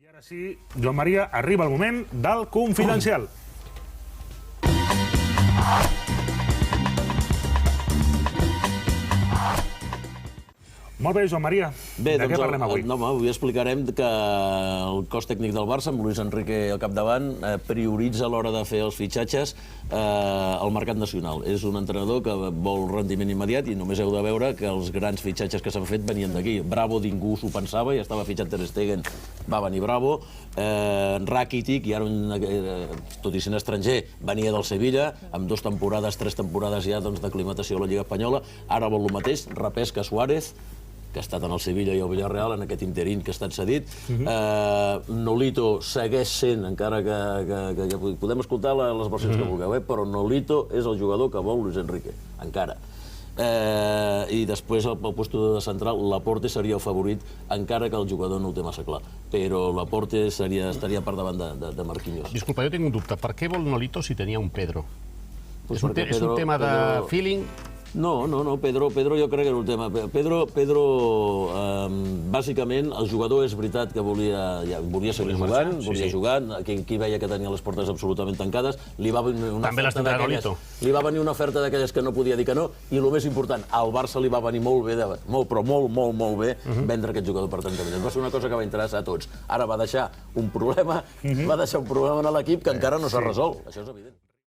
I ara sí, Joan Maria, arriba el moment del Confidencial. Molt bé, Joan Maria. Bé, de què parlem avui? Avui explicarem que el cos tècnic del Barça, amb Luis Enrique al capdavant, prioritza a l'hora de fer els fitxatges el mercat nacional. És un entrenador que vol rendiment immediat i només heu de veure que els grans fitxatges que s'han fet venien d'aquí. Bravo ningú s'ho pensava, ja estava fitxat Ter Stegen, va venir Bravo. Rakitic, i ara, tot i sent estranger, venia del Sevilla, amb 3 temporades ja d'aclimatació a la Lliga Espanyola. Ara vol el mateix, repesca Suárez, que ha estat en el Sevilla i el Villarreal, en aquest interín que ha estat cedit. Nolito segueix sent, encara que podem escoltar les versions que vulgueu, però Nolito és el jugador que vol Luis Enrique, encara. I després, al lloc de central, Laporte seria el favorit, encara que el jugador no ho té massa clar. Però Laporte estaria per davant de Marquinhos. Disculpa, jo tinc un dubte. Per què vol Nolito si tenia un Pedro? És un tema de feeling? No, Pedro jo crec que era un tema. Pedro, bàsicament, el jugador és veritat que volia seguir jugant, volia jugar, qui veia que tenia les portes absolutament tancades, li va venir una oferta d'aquelles que no podia dir que no, i el més important, al Barça li va venir molt bé, però molt bé, vendre aquest jugador per 30 milions. Va ser una cosa que va interessar a tots. Ara va deixar un problema a l'equip que encara no s'ha resolt, això és evident.